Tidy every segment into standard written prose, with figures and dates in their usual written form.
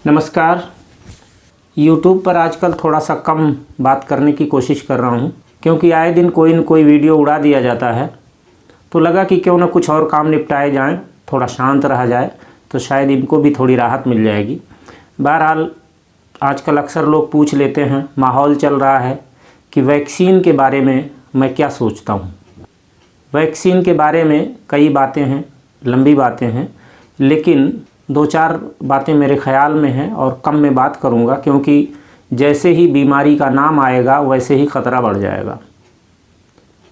नमस्कार। YouTube पर आजकल थोड़ा सा कम बात करने की कोशिश कर रहा हूँ, क्योंकि आए दिन कोई न कोई वीडियो उड़ा दिया जाता है। तो लगा कि क्यों ना कुछ और काम निपटाए जाएं, थोड़ा शांत रहा जाए, तो शायद इनको भी थोड़ी राहत मिल जाएगी। बहरहाल आजकल अक्सर लोग पूछ लेते हैं, माहौल चल रहा है कि वैक्सीन के बारे में मैं क्या सोचता हूँ। वैक्सीन के बारे में कई बातें हैं, लंबी बातें हैं, लेकिन दो चार बातें मेरे ख़्याल में हैं और कम में बात करूंगा, क्योंकि जैसे ही बीमारी का नाम आएगा वैसे ही ख़तरा बढ़ जाएगा।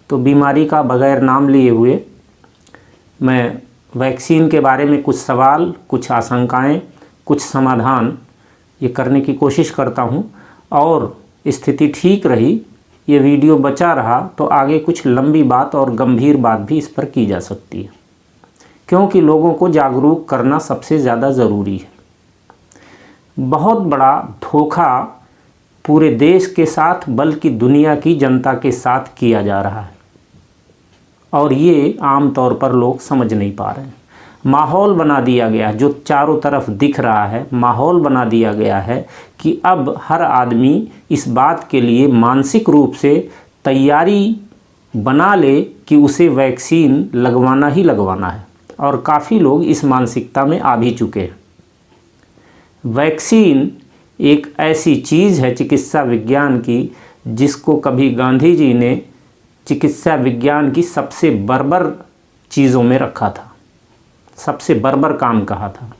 तो बीमारी का बग़ैर नाम लिए हुए मैं वैक्सीन के बारे में कुछ सवाल, कुछ आशंकाएं, कुछ समाधान ये करने की कोशिश करता हूं। और स्थिति ठीक रही, ये वीडियो बचा रहा, तो आगे कुछ लंबी बात और गंभीर बात भी इस पर की जा सकती है, क्योंकि लोगों को जागरूक करना सबसे ज़्यादा ज़रूरी है। बहुत बड़ा धोखा पूरे देश के साथ, बल्कि दुनिया की जनता के साथ किया जा रहा है, और ये आम तौर पर लोग समझ नहीं पा रहे हैं। माहौल बना दिया गया है, जो चारों तरफ दिख रहा है, माहौल बना दिया गया है कि अब हर आदमी इस बात के लिए मानसिक रूप से तैयारी बना ले कि उसे वैक्सीन लगवाना ही लगवाना है, और काफ़ी लोग इस मानसिकता में आ भी चुके हैं। वैक्सीन एक ऐसी चीज़ है चिकित्सा विज्ञान की, जिसको कभी गांधी जी ने चिकित्सा विज्ञान की सबसे बर्बर चीज़ों में रखा था, सबसे बर्बर काम कहा था।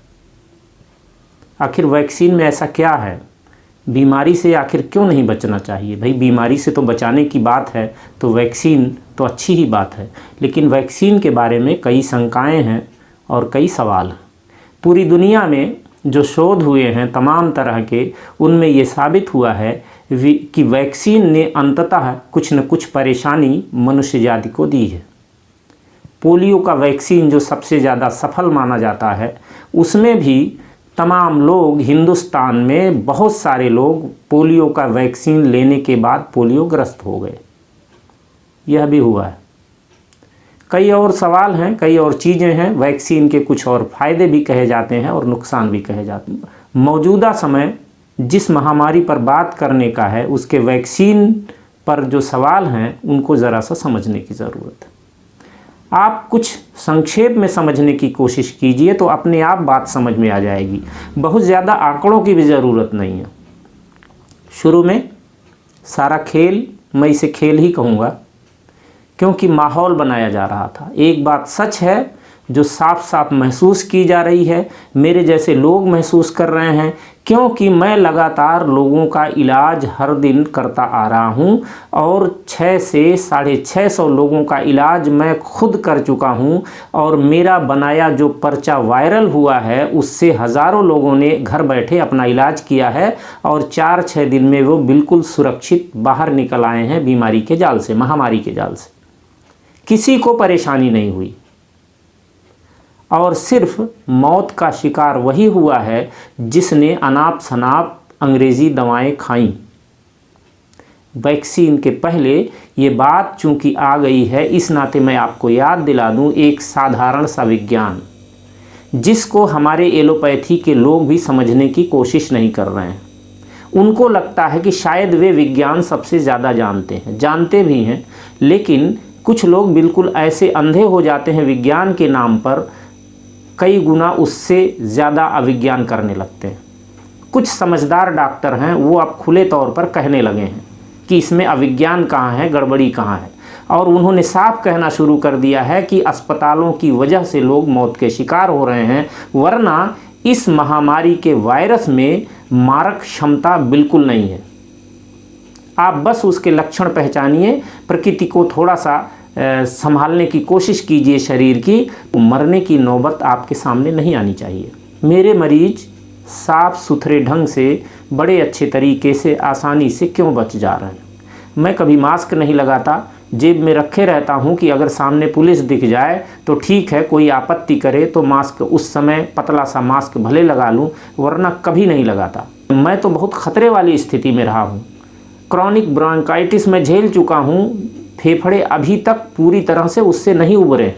आखिर वैक्सीन में ऐसा क्या है? बीमारी से आखिर क्यों नहीं बचना चाहिए? भाई, बीमारी से तो बचाने की बात है, तो वैक्सीन तो अच्छी ही बात है, लेकिन वैक्सीन के बारे में कई शंकाएं हैं और कई सवाल हैं। पूरी दुनिया में जो शोध हुए हैं तमाम तरह के, उनमें ये साबित हुआ है कि वैक्सीन ने अंततः कुछ न कुछ परेशानी मनुष्य जाति को दी है। पोलियो का वैक्सीन जो सबसे ज़्यादा सफल माना जाता है, उसमें भी तमाम लोग, हिंदुस्तान में बहुत सारे लोग पोलियो का वैक्सीन लेने के बाद पोलियोग्रस्त हो गए। यह भी हुआ है। कई और सवाल हैं, कई और चीज़ें हैं। वैक्सीन के कुछ और फ़ायदे भी कहे जाते हैं और नुकसान भी कहे जाते हैं। मौजूदा समय जिस महामारी पर बात करने का है, उसके वैक्सीन पर जो सवाल हैं उनको ज़रा सा समझने की ज़रूरत है। आप कुछ संक्षेप में समझने की कोशिश कीजिए तो अपने आप बात समझ में आ जाएगी। बहुत ज़्यादा आंकड़ों की भी ज़रूरत नहीं है। शुरू में सारा खेल, मैं इसे खेल ही कहूँगा, क्योंकि माहौल बनाया जा रहा था। एक बात सच है जो साफ साफ महसूस की जा रही है, मेरे जैसे लोग महसूस कर रहे हैं, क्योंकि मैं लगातार लोगों का इलाज हर दिन करता आ रहा हूं, और 6 से 650 लोगों का इलाज मैं खुद कर चुका हूं, और मेरा बनाया जो पर्चा वायरल हुआ है उससे हज़ारों लोगों ने घर बैठे अपना इलाज किया है, और 4-6 दिन में वो बिल्कुल सुरक्षित बाहर निकल आए हैं बीमारी के जाल से, महामारी के जाल से। किसी को परेशानी नहीं हुई, और सिर्फ मौत का शिकार वही हुआ है जिसने अनाप शनाप अंग्रेज़ी दवाएं खाईं। वैक्सीन के पहले ये बात चूंकि आ गई है, इस नाते मैं आपको याद दिला दूं एक साधारण सा विज्ञान, जिसको हमारे एलोपैथी के लोग भी समझने की कोशिश नहीं कर रहे हैं। उनको लगता है कि शायद वे विज्ञान सबसे ज़्यादा जानते हैं, जानते भी हैं, लेकिन कुछ लोग बिल्कुल ऐसे अंधे हो जाते हैं विज्ञान के नाम पर, कई गुना उससे ज़्यादा अविज्ञान करने लगते हैं। कुछ समझदार डॉक्टर हैं, वो अब खुले तौर पर कहने लगे हैं कि इसमें अविज्ञान कहाँ है, गड़बड़ी कहाँ है, और उन्होंने साफ कहना शुरू कर दिया है कि अस्पतालों की वजह से लोग मौत के शिकार हो रहे हैं, वरना इस महामारी के वायरस में मारक क्षमता बिल्कुल नहीं है। आप बस उसके लक्षण पहचानिए, प्रकृति को थोड़ा सा संभालने की कोशिश कीजिए शरीर की, मरने की नौबत आपके सामने नहीं आनी चाहिए। मेरे मरीज साफ़ सुथरे ढंग से, बड़े अच्छे तरीके से, आसानी से क्यों बच जा रहे हैं? मैं कभी मास्क नहीं लगाता, जेब में रखे रहता हूं कि अगर सामने पुलिस दिख जाए तो ठीक है, कोई आपत्ति करे तो मास्क उस समय पतला सा मास्क भले लगा लूं, वरना कभी नहीं लगाता। मैं तो बहुत ख़तरे वाली स्थिति में रहा हूँ। क्रॉनिक ब्रोंकाइटिस में झेल चुका हूँ, फेफड़े अभी तक पूरी तरह से उससे नहीं उबरे।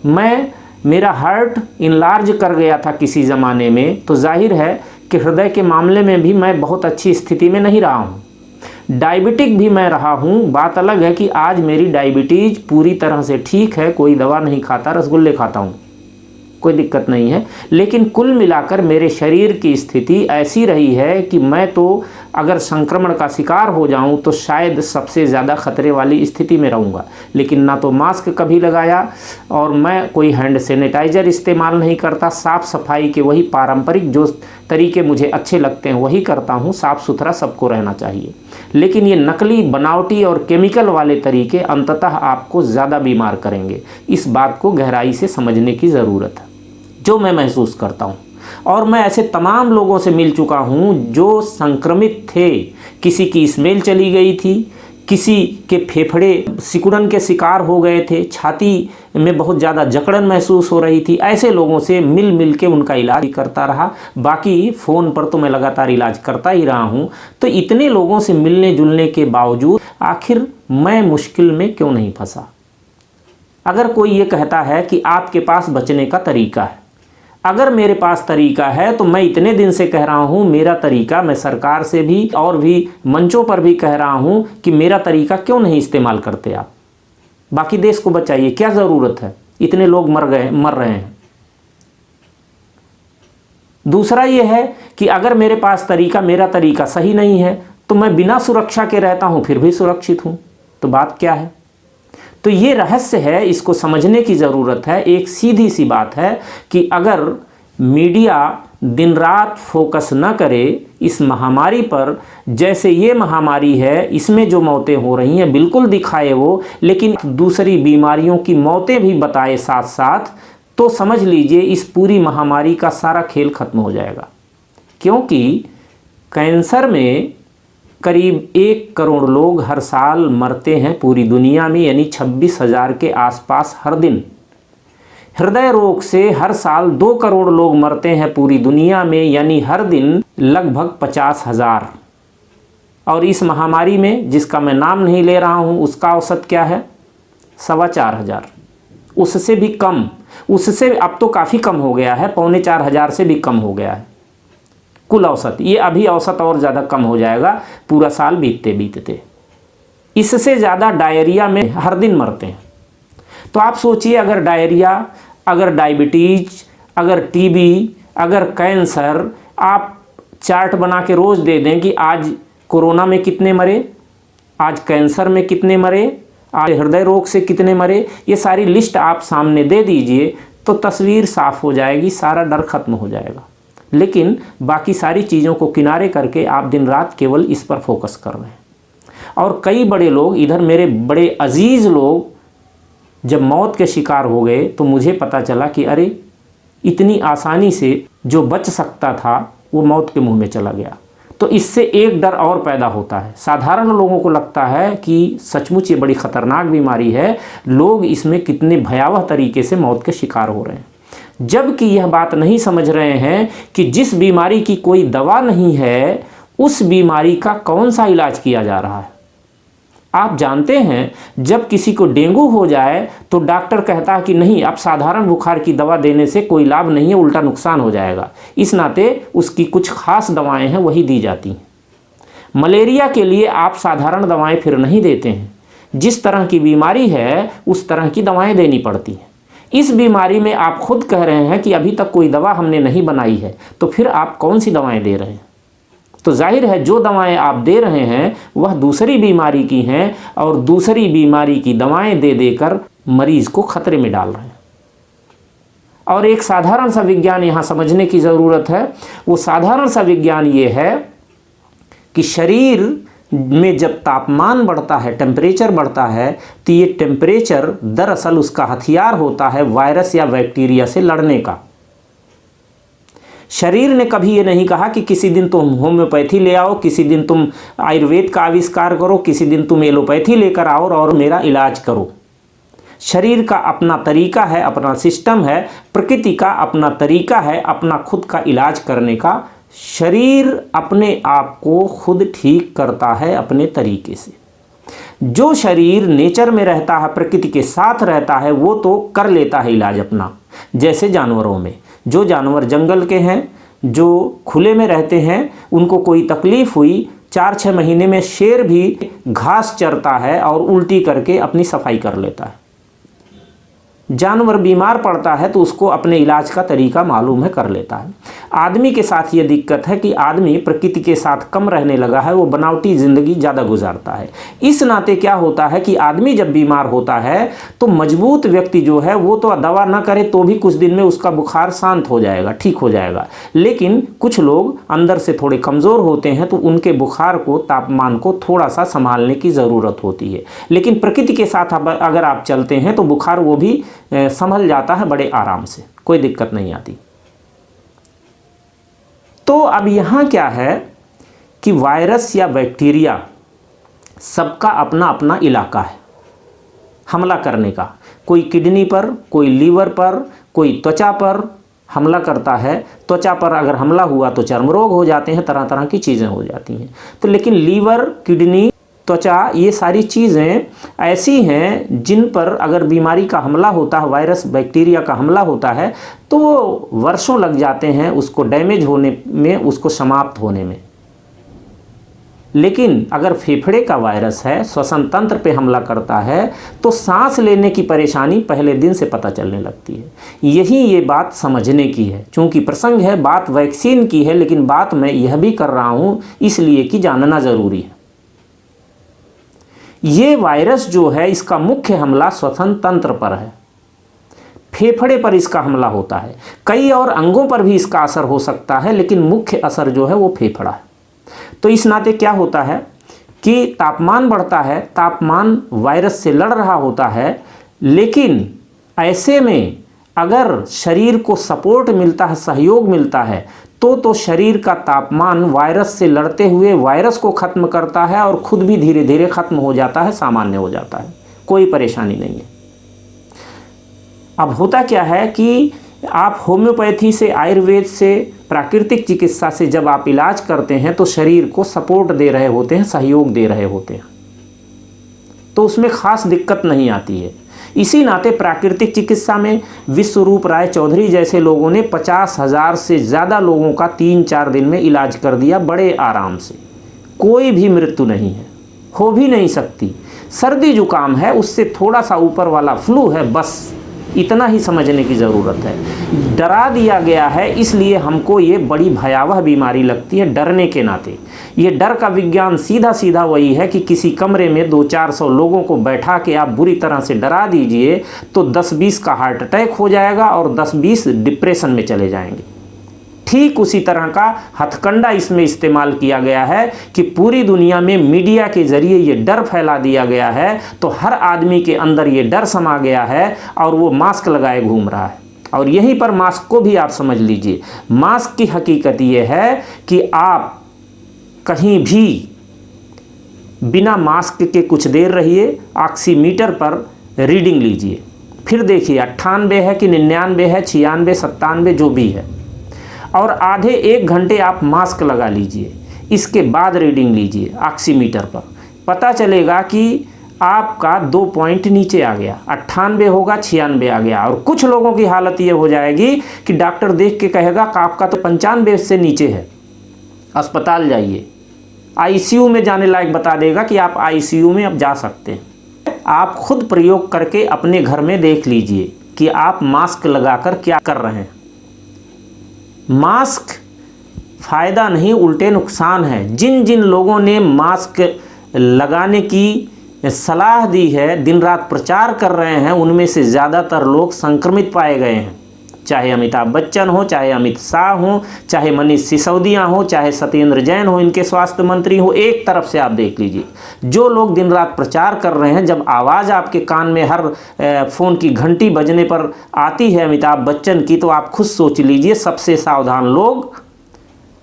मैं मेरा हार्ट इनलार्ज कर गया था किसी ज़माने में, तो जाहिर है कि हृदय के मामले में भी मैं बहुत अच्छी स्थिति में नहीं रहा हूँ। डायबिटिक भी मैं रहा हूँ, बात अलग है कि आज मेरी डायबिटीज़ पूरी तरह से ठीक है, कोई दवा नहीं खाता, रसगुल्ले खाता हूँ, कोई दिक्कत नहीं है। लेकिन कुल मिलाकर मेरे शरीर की स्थिति ऐसी रही है कि मैं तो अगर संक्रमण का शिकार हो जाऊं तो शायद सबसे ज़्यादा खतरे वाली स्थिति में रहूंगा। लेकिन ना तो मास्क कभी लगाया और मैं कोई हैंड सैनिटाइज़र इस्तेमाल नहीं करता, साफ़ सफाई के वही पारंपरिक जो तरीके मुझे अच्छे लगते हैं वही करता हूँ। साफ़ सुथरा सबको रहना चाहिए, लेकिन ये नकली, बनावटी और केमिकल वाले तरीके अंततः आपको ज़्यादा बीमार करेंगे। इस बात को गहराई से समझने की ज़रूरत है, जो मैं महसूस करता हूँ। और मैं ऐसे तमाम लोगों से मिल चुका हूँ जो संक्रमित थे, किसी की स्मेल चली गई थी, किसी के फेफड़े सिकुड़न के शिकार हो गए थे, छाती में बहुत ज़्यादा जकड़न महसूस हो रही थी। ऐसे लोगों से मिल के उनका इलाज करता रहा। बाकी फ़ोन पर तो मैं लगातार इलाज करता ही रहा हूँ। तो इतने लोगों से मिलने जुलने के बावजूद आखिर मैं मुश्किल में क्यों नहीं फंसा? अगर कोई ये कहता है कि आपके पास बचने का तरीका है, अगर मेरे पास तरीका है तो मैं इतने दिन से कह रहा हूँ मेरा तरीका, मैं सरकार से भी और भी मंचों पर भी कह रहा हूँ कि मेरा तरीका क्यों नहीं इस्तेमाल करते आप? बाकी देश को बचाइए, क्या ज़रूरत है, इतने लोग मर रहे हैं। दूसरा ये है कि अगर मेरे पास तरीका, मेरा तरीका सही नहीं है तो मैं बिना सुरक्षा के रहता हूँ फिर भी सुरक्षित हूँ, तो बात क्या है? तो ये रहस्य है, इसको समझने की ज़रूरत है। एक सीधी सी बात है कि अगर मीडिया दिन रात फोकस न करे इस महामारी पर, जैसे ये महामारी है इसमें जो मौतें हो रही हैं बिल्कुल दिखाए वो, लेकिन दूसरी बीमारियों की मौतें भी बताए साथ साथ, तो समझ लीजिए इस पूरी महामारी का सारा खेल खत्म हो जाएगा। क्योंकि कैंसर में करीब 1 करोड़ लोग हर साल मरते हैं पूरी दुनिया में, यानी 26,000 के आसपास हर दिन। हृदय रोग से हर साल 2 करोड़ लोग मरते हैं पूरी दुनिया में, यानी हर दिन लगभग 50,000। और इस महामारी में, जिसका मैं नाम नहीं ले रहा हूँ, उसका औसत क्या है? 4,2500। उससे भी कम, उससे अब तो काफ़ी कम हो गया है, 3,2500 से भी कम हो गया है कुल औसत। ये अभी औसत और ज़्यादा कम हो जाएगा पूरा साल बीतते बीतते। इससे ज़्यादा डायरिया में हर दिन मरते हैं। तो आप सोचिए, अगर डायरिया, अगर डायबिटीज, अगर टीबी, अगर कैंसर, आप चार्ट बना के रोज़ दे दें कि आज कोरोना में कितने मरे, आज कैंसर में कितने मरे, आज हृदय रोग से कितने मरे, ये सारी लिस्ट आप सामने दे दीजिए तो तस्वीर साफ़ हो जाएगी, सारा डर खत्म हो जाएगा। लेकिन बाकी सारी चीज़ों को किनारे करके आप दिन रात केवल इस पर फोकस कर रहे हैं। और कई बड़े लोग, इधर मेरे बड़े अजीज़ लोग जब मौत के शिकार हो गए तो मुझे पता चला कि अरे इतनी आसानी से जो बच सकता था वो मौत के मुंह में चला गया। तो इससे एक डर और पैदा होता है। साधारण लोगों को लगता है कि सचमुच ये बड़ी ख़तरनाक बीमारी है, लोग इसमें कितने भयावह तरीके से मौत के शिकार हो रहे हैं, जबकि यह बात नहीं समझ रहे हैं कि जिस बीमारी की कोई दवा नहीं है उस बीमारी का कौन सा इलाज किया जा रहा है। आप जानते हैं, जब किसी को डेंगू हो जाए तो डॉक्टर कहता है कि नहीं, अब साधारण बुखार की दवा देने से कोई लाभ नहीं है, उल्टा नुकसान हो जाएगा। इस नाते उसकी कुछ खास दवाएं हैं वही दी जाती हैं। मलेरिया के लिए आप साधारण दवाएं फिर नहीं देते हैं, जिस तरह की बीमारी है उस तरह की दवाएं देनी पड़ती हैं। इस बीमारी में आप खुद कह रहे हैं कि अभी तक कोई दवा हमने नहीं बनाई है, तो फिर आप कौन सी दवाएं दे रहे हैं? तो जाहिर है जो दवाएं आप दे रहे हैं वह दूसरी बीमारी की हैं, और दूसरी बीमारी की दवाएं दे देकर मरीज को खतरे में डाल रहे हैं। और एक साधारण सा विज्ञान यहाँ समझने की ज़रूरत है। वो साधारण सा विज्ञान ये है कि शरीर में जब तापमान बढ़ता है, टेम्परेचर बढ़ता है, तो ये टेम्परेचर दरअसल उसका हथियार होता है वायरस या बैक्टीरिया से लड़ने का। शरीर ने कभी ये नहीं कहा कि किसी दिन तुम होम्योपैथी ले आओ, किसी दिन तुम आयुर्वेद का आविष्कार करो, किसी दिन तुम एलोपैथी लेकर आओ और मेरा इलाज करो। शरीर का अपना तरीका है, अपना सिस्टम है, प्रकृति का अपना तरीका है अपना खुद का इलाज करने का। शरीर अपने आप को खुद ठीक करता है अपने तरीके से। जो शरीर नेचर में रहता है, प्रकृति के साथ रहता है, वो तो कर लेता है इलाज अपना। जैसे जानवरों में, जो जानवर जंगल के हैं, जो खुले में रहते हैं, उनको कोई तकलीफ़ हुई, 4-6 महीने में शेर भी घास चरता है और उल्टी करके अपनी सफाई कर लेता है। जानवर बीमार पड़ता है तो उसको अपने इलाज का तरीका मालूम है, कर लेता है। आदमी के साथ ये दिक्कत है कि आदमी प्रकृति के साथ कम रहने लगा है, वो बनावटी ज़िंदगी ज़्यादा गुजारता है। इस नाते क्या होता है कि आदमी जब बीमार होता है तो मजबूत व्यक्ति जो है वो तो दवा ना करे तो भी कुछ दिन में उसका बुखार शांत हो जाएगा, ठीक हो जाएगा। लेकिन कुछ लोग अंदर से थोड़े कमज़ोर होते हैं तो उनके बुखार को, तापमान को थोड़ा सा संभालने की ज़रूरत होती है। लेकिन प्रकृति के साथ अगर आप चलते हैं तो बुखार वो भी संभल जाता है बड़े आराम से, कोई दिक्कत नहीं आती। तो अब यहाँ क्या है कि वायरस या बैक्टीरिया सबका अपना अपना इलाका है हमला करने का। कोई किडनी पर, कोई लीवर पर, कोई त्वचा पर हमला करता है। त्वचा पर अगर हमला हुआ तो चर्म रोग हो जाते हैं, तरह तरह की चीज़ें हो जाती हैं। तो लेकिन लीवर, किडनी, त्वचा, ये सारी चीज़ें ऐसी हैं जिन पर अगर बीमारी का हमला होता है, वायरस बैक्टीरिया का हमला होता है, तो वो वर्षों लग जाते हैं उसको डैमेज होने में, उसको समाप्त होने में। लेकिन अगर फेफड़े का वायरस है, श्वसन तंत्र पे हमला करता है, तो सांस लेने की परेशानी पहले दिन से पता चलने लगती है। यही ये बात समझने की है। चूँकि प्रसंग है, बात वैक्सीन की है, लेकिन बात मैं यह भी कर रहा हूँ इसलिए कि जानना ज़रूरी है। ये वायरस जो है इसका मुख्य हमला श्वसन तंत्र पर है, फेफड़े पर इसका हमला होता है। कई और अंगों पर भी इसका असर हो सकता है, लेकिन मुख्य असर जो है वो फेफड़ा है। तो इस नाते क्या होता है कि तापमान बढ़ता है, तापमान वायरस से लड़ रहा होता है, लेकिन ऐसे में अगर शरीर को सपोर्ट मिलता है, सहयोग मिलता है, तो शरीर का तापमान वायरस से लड़ते हुए वायरस को ख़त्म करता है और खुद भी धीरे धीरे ख़त्म हो जाता है, सामान्य हो जाता है, कोई परेशानी नहीं है। अब होता क्या है कि आप होम्योपैथी से, आयुर्वेद से, प्राकृतिक चिकित्सा से जब आप इलाज करते हैं तो शरीर को सपोर्ट दे रहे होते हैं, सहयोग दे रहे होते हैं, तो उसमें ख़ास दिक्कत नहीं आती है। इसी नाते प्राकृतिक चिकित्सा में विश्वरूप राय चौधरी जैसे लोगों ने 50,000 से ज़्यादा लोगों का 3-4 दिन में इलाज कर दिया बड़े आराम से। कोई भी मृत्यु नहीं है, हो भी नहीं सकती। सर्दी जुकाम है, उससे थोड़ा सा ऊपर वाला फ्लू है, बस इतना ही समझने की ज़रूरत है। डरा दिया गया है, इसलिए हमको ये बड़ी भयावह बीमारी लगती है डरने के नाते। ये डर का विज्ञान सीधा सीधा वही है कि किसी कमरे में 200-400 लोगों को बैठा के आप बुरी तरह से डरा दीजिए तो 10-20 का हार्ट अटैक हो जाएगा और 10-20 डिप्रेशन में चले जाएंगे। ठीक उसी तरह का हथकंडा इसमें इस्तेमाल किया गया है कि पूरी दुनिया में मीडिया के ज़रिए ये डर फैला दिया गया है, तो हर आदमी के अंदर ये डर समा गया है और वो मास्क लगाए घूम रहा है। और यहीं पर मास्क को भी आप समझ लीजिए। मास्क की हकीकत ये है कि आप कहीं भी बिना मास्क के कुछ देर रहिए, ऑक्सीमीटर पर रीडिंग लीजिए, फिर देखिए 98 है कि 99 है, 96, 97 जो भी है, और आधे 1 घंटे आप मास्क लगा लीजिए। इसके बाद रीडिंग लीजिए ऑक्सीमीटर पर, पता चलेगा कि आपका 2 पॉइंट नीचे आ गया, 98 होगा, 96 आ गया। और कुछ लोगों की हालत ये हो जाएगी कि डॉक्टर देख के कहेगा कि आपका तो 95 से नीचे है, अस्पताल जाइए। आईसीयू में जाने लायक बता देगा कि आप आईसीयू में अब जा सकते हैं। आप खुद प्रयोग करके अपने घर में देख लीजिए कि आप मास्क लगाकर क्या कर रहे हैं। मास्क फ़ायदा नहीं, उल्टे नुकसान है। जिन जिन लोगों ने मास्क लगाने की सलाह दी है, दिन रात प्रचार कर रहे हैं, उनमें से ज़्यादातर लोग संक्रमित पाए गए हैं। चाहे अमिताभ बच्चन हो, चाहे अमित शाह हो, चाहे मनीष सिसोदिया हो, चाहे सत्येंद्र जैन हो, इनके स्वास्थ्य मंत्री हो, एक तरफ से आप देख लीजिए। जो लोग दिन रात प्रचार कर रहे हैं, जब आवाज़ आपके कान में हर फ़ोन की घंटी बजने पर आती है अमिताभ बच्चन की, तो आप खुद सोच लीजिए सबसे सावधान लोग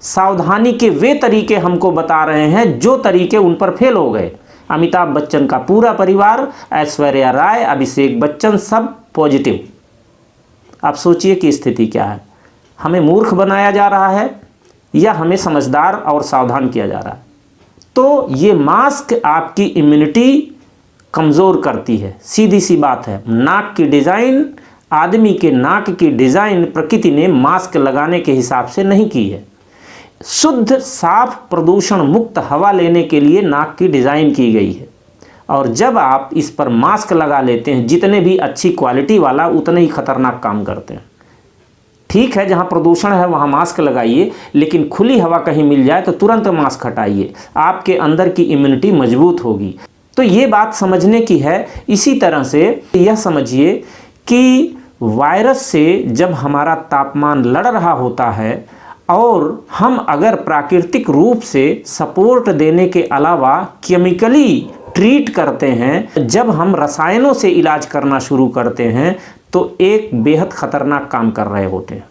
सावधानी के वे तरीके हमको बता रहे हैं जो तरीके उन पर फेल हो गए। अमिताभ बच्चन का पूरा परिवार, ऐश्वर्या राय, अभिषेक बच्चन, सब पॉजिटिव। आप सोचिए कि स्थिति क्या है। हमें मूर्ख बनाया जा रहा है या हमें समझदार और सावधान किया जा रहा है। तो ये मास्क आपकी इम्यूनिटी कमज़ोर करती है, सीधी सी बात है। नाक की डिज़ाइन आदमी के नाक की डिज़ाइन प्रकृति ने मास्क लगाने के हिसाब से नहीं की है। शुद्ध, साफ, प्रदूषण मुक्त हवा लेने के लिए नाक की डिज़ाइन की गई है। और जब आप इस पर मास्क लगा लेते हैं, जितने भी अच्छी क्वालिटी वाला, उतने ही खतरनाक काम करते हैं। ठीक है, जहाँ प्रदूषण है वहाँ मास्क लगाइए, लेकिन खुली हवा कहीं मिल जाए तो तुरंत मास्क हटाइए, आपके अंदर की इम्यूनिटी मजबूत होगी। तो ये बात समझने की है। इसी तरह से यह समझिए कि वायरस से जब हमारा तापमान लड़ रहा होता है और हम अगर प्राकृतिक रूप से सपोर्ट देने के अलावा केमिकली ट्रीट करते हैं, जब हम रसायनों से इलाज करना शुरू करते हैं, तो एक बेहद ख़तरनाक काम कर रहे होते हैं।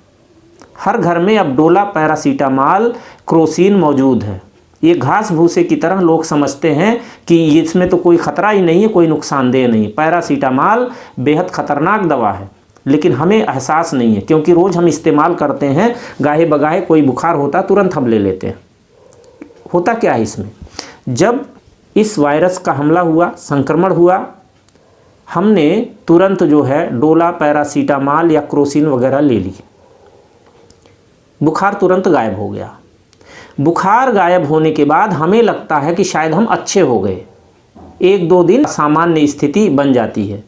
हर घर में अब डोला, पैरासीटामॉल, क्रोसिन मौजूद है। ये घास भूसे की तरह लोग समझते हैं कि इसमें तो कोई ख़तरा ही नहीं है, कोई नुकसानदेह नहीं। पैरासीटामॉल बेहद ख़तरनाक दवा है, लेकिन हमें एहसास नहीं है, क्योंकि रोज़ हम इस्तेमाल करते हैं। गाहे बगाहे कोई बुखार होता तुरंत हम ले लेते हैं। होता क्या है इसमें, जब इस वायरस का हमला हुआ, संक्रमण हुआ, हमने तुरंत जो है डोला, पैरासीटामॉल या क्रोसिन वगैरह ले ली, बुखार तुरंत गायब हो गया। बुखार गायब होने के बाद हमें लगता है कि शायद हम अच्छे हो गए, 1-2 दिन सामान्य स्थिति बन जाती है।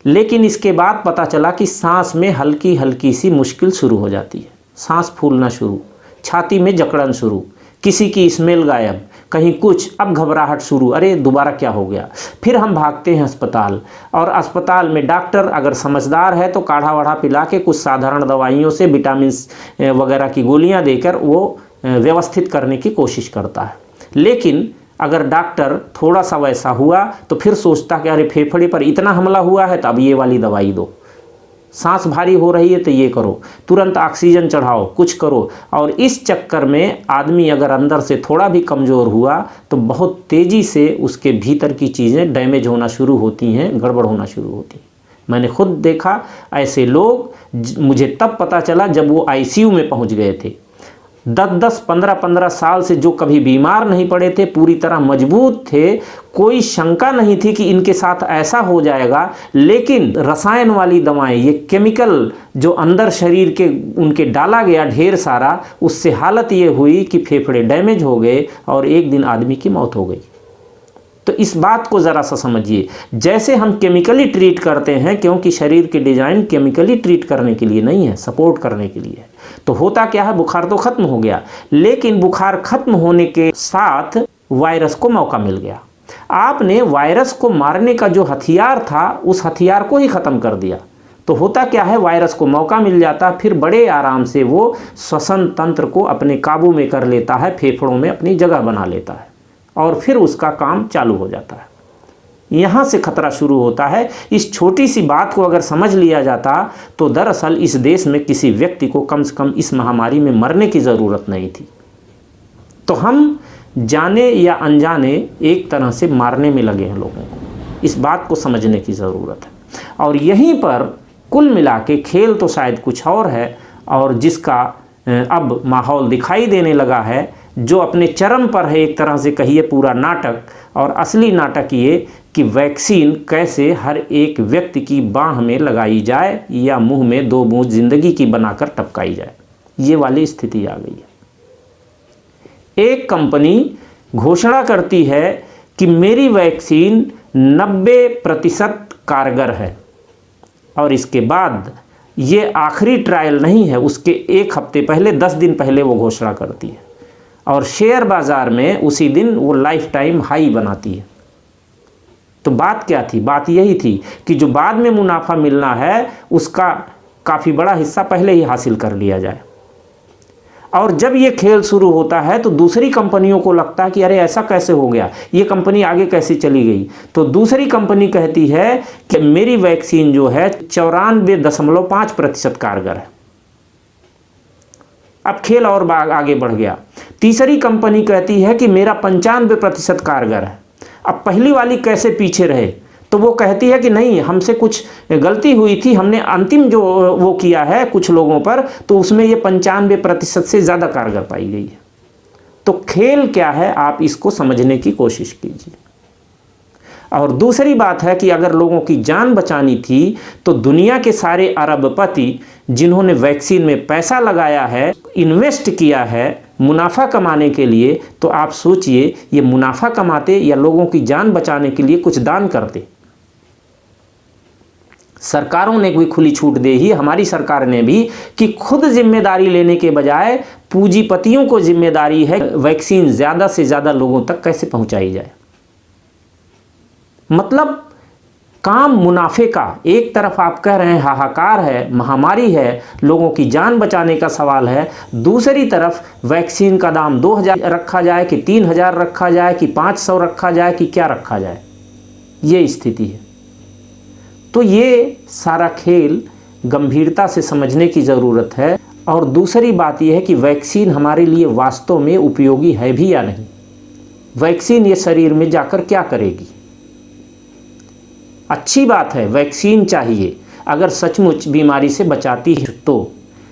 लेकिन इसके बाद पता चला कि सांस में हल्की हल्की सी मुश्किल शुरू हो जाती है, सांस फूलना शुरू, छाती में जकड़न शुरू, किसी की स्मेल गायब, कहीं कुछ, अब घबराहट शुरू, अरे दोबारा क्या हो गया। फिर हम भागते हैं अस्पताल, और अस्पताल में डॉक्टर अगर समझदार है तो काढ़ा वाढ़ा पिला के कुछ साधारण दवाइयों से, विटामिन वगैरह की गोलियां देकर वो व्यवस्थित करने की कोशिश करता है। लेकिन अगर डॉक्टर थोड़ा सा वैसा हुआ तो फिर सोचता कि अरे फेफड़े पर इतना हमला हुआ है तो अब ये वाली दवाई दो, सांस भारी हो रही है तो ये करो, तुरंत ऑक्सीजन चढ़ाओ, कुछ करो। और इस चक्कर में आदमी अगर अंदर से थोड़ा भी कमज़ोर हुआ तो बहुत तेज़ी से उसके भीतर की चीज़ें डैमेज होना शुरू होती हैं, गड़बड़ होना शुरू होती हैं। मैंने खुद देखा ऐसे लोग, मुझे तब पता चला जब वो आईसीयू में पहुंच गए थे। 10-10, 15-15 साल से जो कभी बीमार नहीं पड़े थे, पूरी तरह मजबूत थे, कोई शंका नहीं थी कि इनके साथ ऐसा हो जाएगा। लेकिन रसायन वाली दवाएं, ये केमिकल जो अंदर शरीर के उनके डाला गया ढेर सारा, उससे हालत ये हुई कि फेफड़े डैमेज हो गए और एक दिन आदमी की मौत हो गई। तो इस बात को ज़रा सा समझिए, जैसे हम केमिकली ट्रीट करते हैं, क्योंकि शरीर की डिज़ाइन केमिकली ट्रीट करने के लिए नहीं है, सपोर्ट करने के लिए है। तो होता क्या है, बुखार तो ख़त्म हो गया, लेकिन बुखार ख़त्म होने के साथ वायरस को मौका मिल गया। आपने वायरस को मारने का जो हथियार था, उस हथियार को ही ख़त्म कर दिया। तो होता क्या है, वायरस को मौका मिल जाता, फिर बड़े आराम से वो श्वसन तंत्र को अपने काबू में कर लेता है, फेफड़ों में अपनी जगह बना लेता है, और फिर उसका काम चालू हो जाता है। यहाँ से खतरा शुरू होता है। इस छोटी सी बात को अगर समझ लिया जाता तो दरअसल इस देश में किसी व्यक्ति को कम से कम इस महामारी में मरने की ज़रूरत नहीं थी। तो हम जाने या अनजाने एक तरह से मारने में लगे हैं लोगों को। इस बात को समझने की ज़रूरत है। और यहीं पर कुल मिला के खेल तो शायद कुछ और है, और जिसका अब माहौल दिखाई देने लगा है, जो अपने चरम पर है, एक तरह से कहिए पूरा नाटक। और असली नाटक ये कि वैक्सीन कैसे हर एक व्यक्ति की बाह में लगाई जाए या मुंह में 2 बूंद जिंदगी की बनाकर टपकाई जाए, ये वाली स्थिति आ गई है। एक कंपनी घोषणा करती है कि मेरी वैक्सीन 90% कारगर है, और इसके बाद ये आखिरी ट्रायल नहीं है, उसके 1 हफ्ते पहले, 10 दिन पहले वो घोषणा करती है, और शेयर बाज़ार में उसी दिन वो लाइफ टाइम हाई बनाती है। तो बात क्या थी? बात यही थी कि जो बाद में मुनाफा मिलना है उसका काफ़ी बड़ा हिस्सा पहले ही हासिल कर लिया जाए। और जब ये खेल शुरू होता है तो दूसरी कंपनियों को लगता है कि अरे ऐसा कैसे हो गया, ये कंपनी आगे कैसे चली गई। तो दूसरी कंपनी कहती है कि मेरी वैक्सीन जो है 94.5% कारगर है। अब खेल और आगे बढ़ गया। तीसरी कंपनी कहती है कि मेरा 95% कारगर है। अब पहली वाली कैसे पीछे रहे, तो वो कहती है कि नहीं, हमसे कुछ गलती हुई थी, हमने अंतिम जो वो किया है कुछ लोगों पर, तो उसमें ये 95% से ज़्यादा कारगर पाई गई है। तो खेल क्या है, आप इसको समझने की कोशिश कीजिए। और दूसरी बात है कि अगर लोगों की जान बचानी थी तो दुनिया के सारे अरबपति जिन्होंने वैक्सीन में पैसा लगाया है, इन्वेस्ट किया है मुनाफा कमाने के लिए, तो आप सोचिए ये मुनाफा कमाते या लोगों की जान बचाने के लिए कुछ दान करते। सरकारों ने भी खुली छूट दे ही, हमारी सरकार ने भी, कि खुद जिम्मेदारी लेने के बजाय पूंजीपतियों को जिम्मेदारी है वैक्सीन ज़्यादा से ज़्यादा लोगों तक कैसे पहुंचाई जाए। मतलब काम मुनाफे का। एक तरफ आप कह रहे हैं हाहाकार है, महामारी है, लोगों की जान बचाने का सवाल है, दूसरी तरफ वैक्सीन का दाम 2000 रखा जाए कि 3000 रखा जाए कि 500 रखा जाए कि क्या रखा जाए, ये स्थिति है। तो ये सारा खेल गंभीरता से समझने की ज़रूरत है। और दूसरी बात यह है कि वैक्सीन हमारे लिए वास्तव में उपयोगी है भी या नहीं। वैक्सीन ये शरीर में जाकर क्या करेगी। अच्छी बात है, वैक्सीन चाहिए अगर सचमुच बीमारी से बचाती है तो,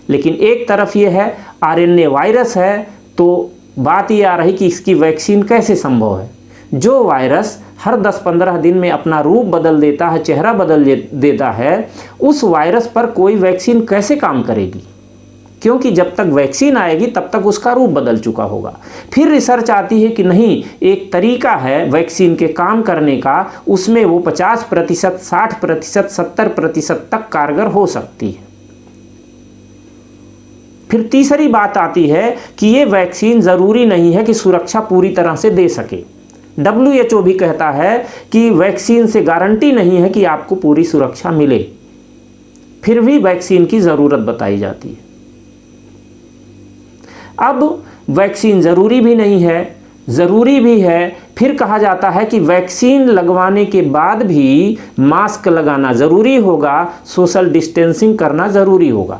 लेकिन एक तरफ ये है आरएनए वायरस है, तो बात ये आ रही कि इसकी वैक्सीन कैसे संभव है। जो वायरस हर 10-15 दिन में अपना रूप बदल देता है, चेहरा बदल देता है, उस वायरस पर कोई वैक्सीन कैसे काम करेगी, क्योंकि जब तक वैक्सीन आएगी तब तक उसका रूप बदल चुका होगा। फिर रिसर्च आती है कि नहीं, एक तरीका है वैक्सीन के काम करने का, उसमें वो 50%, 60%, 70% तक कारगर हो सकती है। फिर तीसरी बात आती है कि ये वैक्सीन ज़रूरी नहीं है कि सुरक्षा पूरी तरह से दे सके। WHO भी कहता है कि वैक्सीन से गारंटी नहीं है कि आपको पूरी सुरक्षा मिले, फिर भी वैक्सीन की ज़रूरत बताई जाती है। अब वैक्सीन ज़रूरी भी नहीं है, ज़रूरी भी है, फिर कहा जाता है कि वैक्सीन लगवाने के बाद भी मास्क लगाना ज़रूरी होगा, सोशल डिस्टेंसिंग करना ज़रूरी होगा।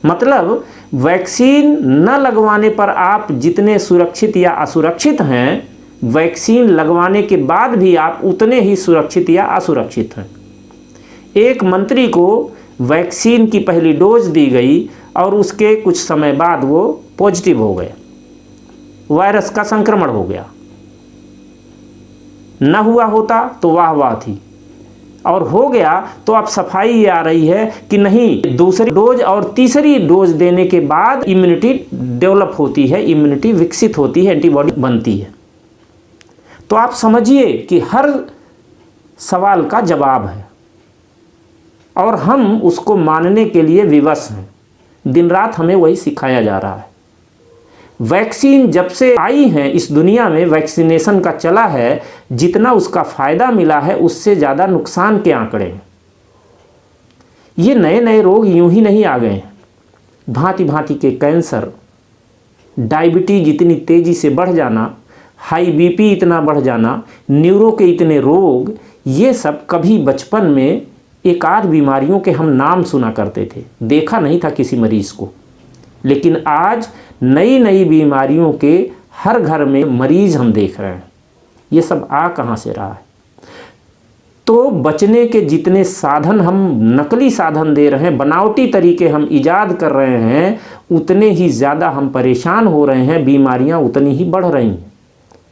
मतलब वैक्सीन न लगवाने पर आप जितने सुरक्षित या असुरक्षित हैं, वैक्सीन लगवाने के बाद भी आप उतने ही सुरक्षित या असुरक्षित हैं। एक मंत्री को वैक्सीन की पहली डोज दी गई और उसके कुछ समय बाद वो पॉजिटिव हो गए, वायरस का संक्रमण हो गया। न हुआ होता तो वाह वाह थी, और हो गया तो अब सफाई ये आ रही है कि नहीं, दूसरी डोज और तीसरी डोज देने के बाद इम्यूनिटी डेवलप होती है, इम्यूनिटी विकसित होती है, एंटीबॉडी बनती है। तो आप समझिए कि हर सवाल का जवाब है और हम उसको मानने के लिए विवश हैं। दिन रात हमें वही सिखाया जा रहा है। वैक्सीन जब से आई है इस दुनिया में, वैक्सीनेशन का चला है, जितना उसका फ़ायदा मिला है उससे ज़्यादा नुकसान के आंकड़े हैं। ये नए नए रोग यूं ही नहीं आ गए हैं। भांति भांति के कैंसर, डायबिटीज इतनी तेज़ी से बढ़ जाना, हाई बीपी इतना बढ़ जाना, न्यूरो के इतने रोग, ये सब कभी बचपन में एक आध बीमारियों के हम नाम सुना करते थे, देखा नहीं था किसी मरीज़ को। लेकिन आज नई नई बीमारियों के हर घर में मरीज़ हम देख रहे हैं। ये सब आ कहाँ से रहा है। तो बचने के जितने साधन हम नकली साधन दे रहे हैं, बनावटी तरीके हम इजाद कर रहे हैं, उतने ही ज़्यादा हम परेशान हो रहे हैं, बीमारियां उतनी ही बढ़ रही हैं।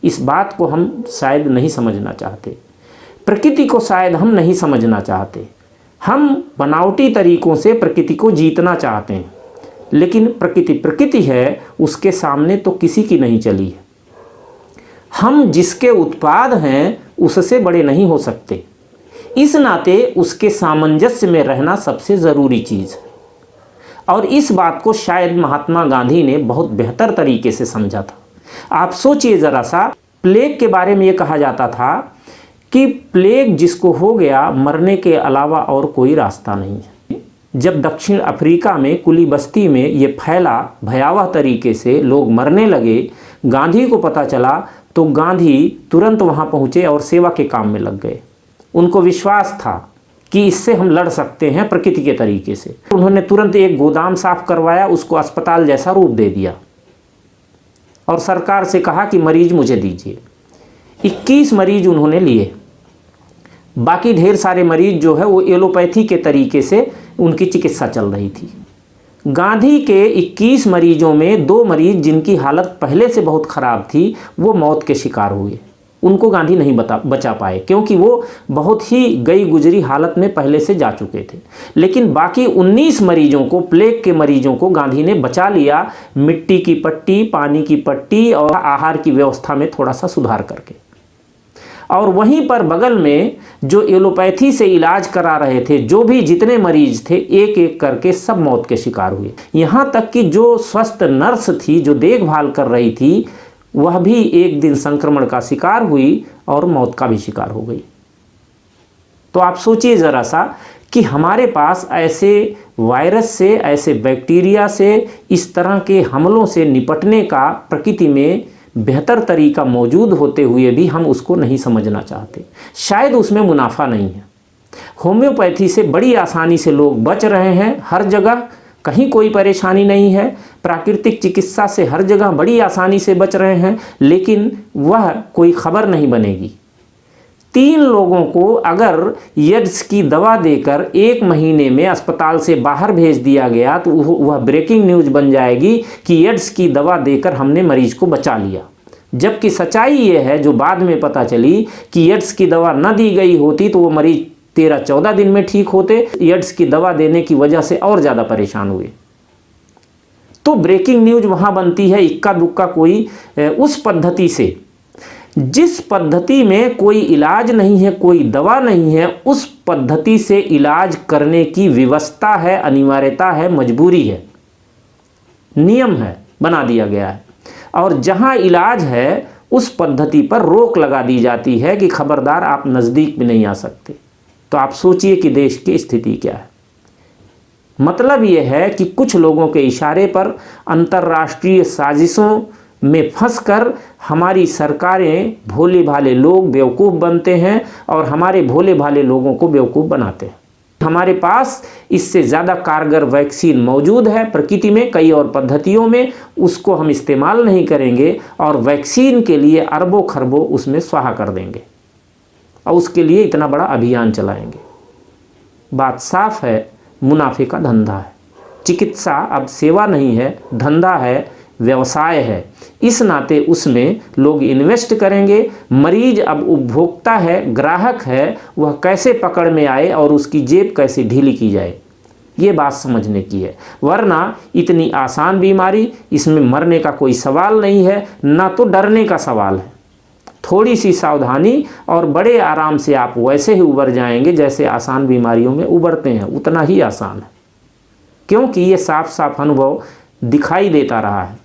इस बात को हम शायद नहीं समझना चाहते, प्रकृति को शायद हम नहीं समझना चाहते। हम बनावटी तरीकों से प्रकृति को जीतना चाहते हैं, लेकिन प्रकृति है, उसके सामने तो किसी की नहीं चली है। हम जिसके उत्पाद हैं उससे बड़े नहीं हो सकते, इस नाते उसके सामंजस्य में रहना सबसे ज़रूरी चीज़ है। और इस बात को शायद महात्मा गांधी ने बहुत बेहतर तरीके से समझा था। आप सोचिए ज़रा सा, प्लेग के बारे में ये कहा जाता था कि प्लेग जिसको हो गया, मरने के अलावा और कोई रास्ता नहीं है। जब दक्षिण अफ्रीका में कुली बस्ती में ये फैला भयावह तरीके से, लोग मरने लगे, गांधी को पता चला तो गांधी तुरंत वहाँ पहुँचे और सेवा के काम में लग गए। उनको विश्वास था कि इससे हम लड़ सकते हैं प्रकृति के तरीके से। उन्होंने तुरंत एक गोदाम साफ करवाया, उसको अस्पताल जैसा रूप दे दिया और सरकार से कहा कि मरीज मुझे दीजिए। 21 मरीज उन्होंने लिए, बाकी ढेर सारे मरीज जो है वो एलोपैथी के तरीके से उनकी चिकित्सा चल रही थी। गांधी के 21 मरीजों में 2 मरीज जिनकी हालत पहले से बहुत ख़राब थी, वो मौत के शिकार हुए। उनको गांधी नहीं बचा पाए, क्योंकि वो बहुत ही गई गुजरी हालत में पहले से जा चुके थे। लेकिन बाकी 19 मरीजों को, प्लेग के मरीजों को गांधी ने बचा लिया, मिट्टी की पट्टी, पानी की पट्टी और आहार की व्यवस्था में थोड़ा सा सुधार करके। और वहीं पर बगल में जो एलोपैथी से इलाज करा रहे थे, जो भी जितने मरीज थे, एक एक करके सब मौत के शिकार हुए। यहाँ तक कि जो स्वस्थ नर्स थी, जो देखभाल कर रही थी, वह भी एक दिन संक्रमण का शिकार हुई और मौत का भी शिकार हो गई। तो आप सोचिए ज़रा सा कि हमारे पास ऐसे वायरस से, ऐसे बैक्टीरिया से, इस तरह के हमलों से निपटने का प्रकृति में बेहतर तरीका मौजूद होते हुए भी हम उसको नहीं समझना चाहते। शायद उसमें मुनाफा नहीं है। होम्योपैथी से बड़ी आसानी से लोग बच रहे हैं, हर जगह कहीं कोई परेशानी नहीं है। प्राकृतिक चिकित्सा से हर जगह बड़ी आसानी से बच रहे हैं, लेकिन वह कोई खबर नहीं बनेगी। 3 लोगों को अगर एड्स की दवा देकर 1 महीने में अस्पताल से बाहर भेज दिया गया तो वह ब्रेकिंग न्यूज़ बन जाएगी कि एड्स की दवा देकर हमने मरीज को बचा लिया। जबकि सच्चाई ये है, जो बाद में पता चली, कि एड्स की दवा न दी गई होती तो वो मरीज 13-14 दिन में ठीक होते। एड्स की दवा देने की वजह से और ज़्यादा परेशान हुए। तो ब्रेकिंग न्यूज़ वहाँ बनती है इक्का दुक्का कोई, उस पद्धति से, जिस पद्धति में कोई इलाज नहीं है, कोई दवा नहीं है, उस पद्धति से इलाज करने की व्यवस्था है, अनिवार्यता है, मजबूरी है, नियम है, बना दिया गया है। और जहाँ इलाज है उस पद्धति पर रोक लगा दी जाती है कि खबरदार आप नज़दीक भी नहीं आ सकते। तो आप सोचिए कि देश की स्थिति क्या है। मतलब यह है कि कुछ लोगों के इशारे पर अंतर्राष्ट्रीय साजिशों में फंसकर हमारी सरकारें, भोले भाले लोग बेवकूफ़ बनते हैं और हमारे भोले भाले लोगों को बेवकूफ़ बनाते हैं। हमारे पास इससे ज़्यादा कारगर वैक्सीन मौजूद है प्रकृति में, कई और पद्धतियों में, उसको हम इस्तेमाल नहीं करेंगे और वैक्सीन के लिए अरबों खरबों उसमें स्वाहा कर देंगे और उसके लिए इतना बड़ा अभियान चलाएंगे। बात साफ है, मुनाफे का धंधा है। चिकित्सा अब सेवा नहीं है, धंधा है, व्यवसाय है। इस नाते उसमें लोग इन्वेस्ट करेंगे। मरीज अब उपभोक्ता है, ग्राहक है, वह कैसे पकड़ में आए और उसकी जेब कैसे ढीली की जाए, ये बात समझने की है। वरना इतनी आसान बीमारी, इसमें मरने का कोई सवाल नहीं है, ना तो डरने का सवाल है। थोड़ी सी सावधानी और बड़े आराम से आप वैसे ही उबर जाएंगे जैसे आसान बीमारियों में उबरते हैं, उतना ही आसान है। क्योंकि ये साफ साफ अनुभव दिखाई देता रहा है।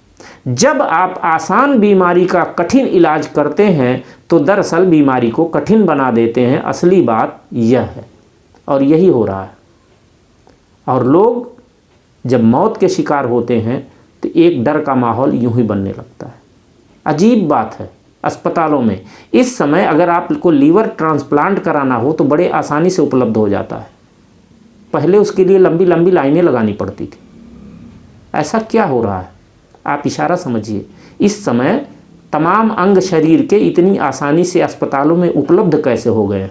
जब आप आसान बीमारी का कठिन इलाज करते हैं तो दरअसल बीमारी को कठिन बना देते हैं। असली बात यह है और यही हो रहा है। और लोग जब मौत के शिकार होते हैं तो एक डर का माहौल यूं ही बनने लगता है। अजीब बात है। अस्पतालों में इस समय अगर आपको लीवर ट्रांसप्लांट कराना हो तो बड़े आसानी से उपलब्ध हो जाता है। पहले उसके लिए लंबी लंबी लाइनें लगानी पड़ती थी। ऐसा क्या हो रहा है, आप इशारा समझिए। इस समय तमाम अंग शरीर के इतनी आसानी से अस्पतालों में उपलब्ध कैसे हो गए।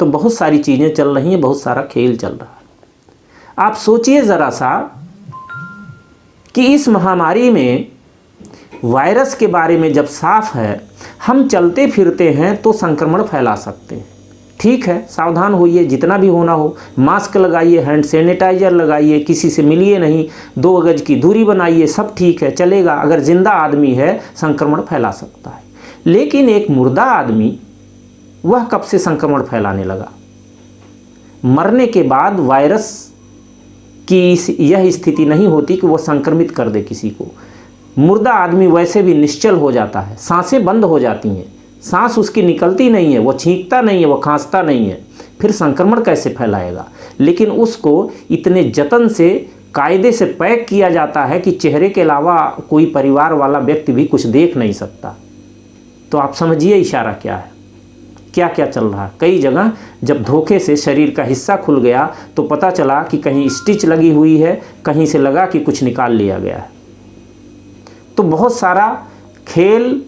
तो बहुत सारी चीज़ें चल रही हैं, बहुत सारा खेल चल रहा है। आप सोचिए ज़रा सा कि इस महामारी में वायरस के बारे में जब साफ है, हम चलते फिरते हैं तो संक्रमण फैला सकते हैं। ठीक है, सावधान होइए, जितना भी होना हो, मास्क लगाइए, हैंड सैनिटाइजर लगाइए, किसी से मिलिए नहीं, 2 गज की दूरी बनाइए, सब ठीक है, चलेगा। अगर जिंदा आदमी है संक्रमण फैला सकता है। लेकिन एक मुर्दा आदमी, वह कब से संक्रमण फैलाने लगा? मरने के बाद वायरस की यह स्थिति नहीं होती कि वो संक्रमित कर दे किसी को। मुर्दा आदमी वैसे भी निश्चल हो जाता है, सांसें बंद हो जाती हैं, सांस उसकी निकलती नहीं है, वो छींकता नहीं है, वो खांसता नहीं है, फिर संक्रमण कैसे फैलाएगा? लेकिन उसको इतने जतन से, कायदे से पैक किया जाता है कि चेहरे के अलावा कोई परिवार वाला व्यक्ति भी कुछ देख नहीं सकता। तो आप समझिए इशारा क्या है, क्या क्या चल रहा है। कई जगह जब धोखे से शरीर का हिस्सा खुल गया तो पता चला कि कहीं स्टिच लगी हुई है, कहीं से लगा कि कुछ निकाल लिया गया है। तो बहुत सारा खेल,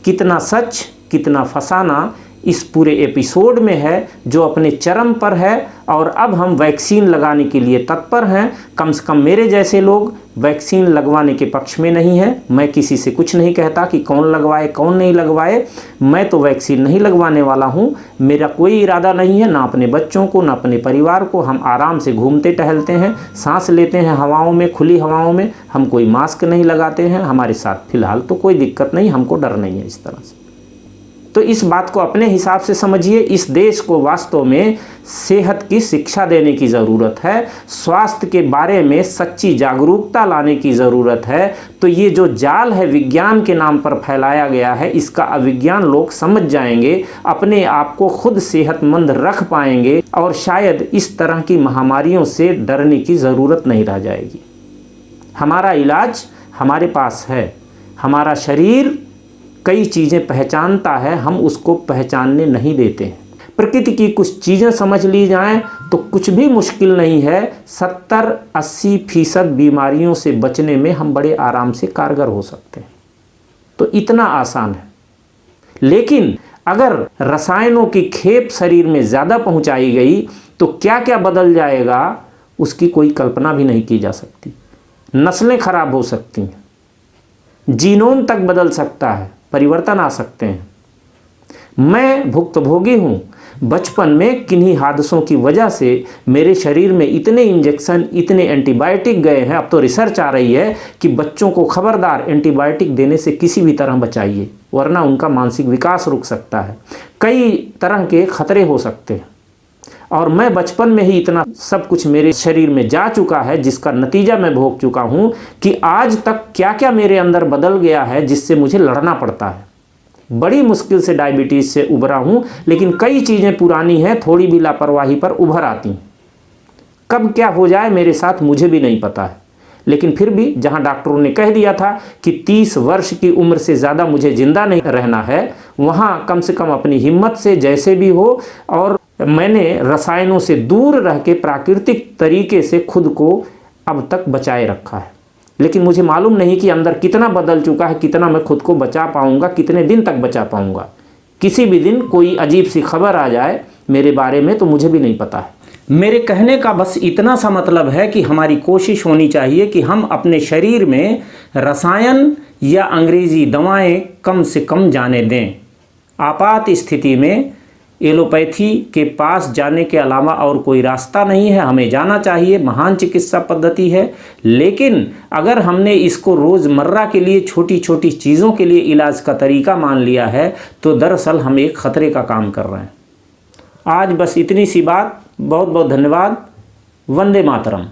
कितना सच कितना फसाना, इस पूरे एपिसोड में है जो अपने चरम पर है और अब हम वैक्सीन लगाने के लिए तत्पर हैं। कम से कम मेरे जैसे लोग वैक्सीन लगवाने के पक्ष में नहीं हैं। मैं किसी से कुछ नहीं कहता कि कौन लगवाए कौन नहीं लगवाए, मैं तो वैक्सीन नहीं लगवाने वाला हूँ। मेरा कोई इरादा नहीं है, ना अपने बच्चों को ना अपने परिवार को। हम आराम से घूमते टहलते हैं, सांस लेते हैं हवाओं में, खुली हवाओं में। हम कोई मास्क नहीं लगाते हैं, हमारे साथ फिलहाल तो कोई दिक्कत नहीं, हमको डर नहीं है इस तरह से। तो इस बात को अपने हिसाब से समझिए। इस देश को वास्तव में सेहत की शिक्षा देने की ज़रूरत है, स्वास्थ्य के बारे में सच्ची जागरूकता लाने की ज़रूरत है। तो ये जो जाल है विज्ञान के नाम पर फैलाया गया है, इसका अविज्ञान लोग समझ जाएंगे, अपने आप को खुद सेहतमंद रख पाएंगे और शायद इस तरह की महामारियों से डरने की ज़रूरत नहीं रह जाएगी। हमारा इलाज हमारे पास है, हमारा शरीर कई चीज़ें पहचानता है, हम उसको पहचानने नहीं देते हैं। प्रकृति की कुछ चीज़ें समझ ली जाएं तो कुछ भी मुश्किल नहीं है। 70-80% बीमारियों से बचने में हम बड़े आराम से कारगर हो सकते हैं। तो इतना आसान है। लेकिन अगर रसायनों की खेप शरीर में ज़्यादा पहुंचाई गई तो क्या क्या बदल जाएगा उसकी कोई कल्पना भी नहीं की जा सकती। नस्लें खराब हो सकती हैं, जीनोम तक बदल सकता है, परिवर्तन आ सकते हैं। मैं भुक्तभोगी हूँ। बचपन में किन्हीं हादसों की वजह से मेरे शरीर में इतने इंजेक्शन, इतने एंटीबायोटिक गए हैं। अब तो रिसर्च आ रही है कि बच्चों को खबरदार एंटीबायोटिक देने से किसी भी तरह बचाइए, वरना उनका मानसिक विकास रुक सकता है, कई तरह के खतरे हो सकते हैं। और मैं बचपन में ही इतना सब कुछ मेरे शरीर में जा चुका है, जिसका नतीजा मैं भोग चुका हूँ कि आज तक क्या क्या मेरे अंदर बदल गया है, जिससे मुझे लड़ना पड़ता है। बड़ी मुश्किल से डायबिटीज़ से उभरा हूँ, लेकिन कई चीज़ें पुरानी हैं, थोड़ी भी लापरवाही पर उभर आती। कब क्या हो जाए मेरे साथ मुझे भी नहीं पता है। लेकिन फिर भी जहाँ डॉक्टरों ने कह दिया था कि 30 वर्ष की उम्र से ज़्यादा मुझे ज़िंदा नहीं रहना है, वहाँ कम से कम अपनी हिम्मत से जैसे भी हो, और मैंने रसायनों से दूर रह के प्राकृतिक तरीके से खुद को अब तक बचाए रखा है। लेकिन मुझे मालूम नहीं कि अंदर कितना बदल चुका है, कितना मैं खुद को बचा पाऊंगा, कितने दिन तक बचा पाऊंगा। किसी भी दिन कोई अजीब सी खबर आ जाए मेरे बारे में तो मुझे भी नहीं पता है। मेरे कहने का बस इतना सा मतलब है कि हमारी कोशिश होनी चाहिए कि हम अपने शरीर में रसायन या अंग्रेजी दवाएं कम से कम जाने दें। आपात स्थिति में एलोपैथी के पास जाने के अलावा और कोई रास्ता नहीं है, हमें जाना चाहिए। महान चिकित्सा पद्धति है, लेकिन अगर हमने इसको रोज़मर्रा के लिए छोटी छोटी चीज़ों के लिए इलाज का तरीका मान लिया है तो दरअसल हम एक ख़तरे का काम कर रहे हैं। आज बस इतनी सी बात। बहुत बहुत धन्यवाद। वंदे मातरम।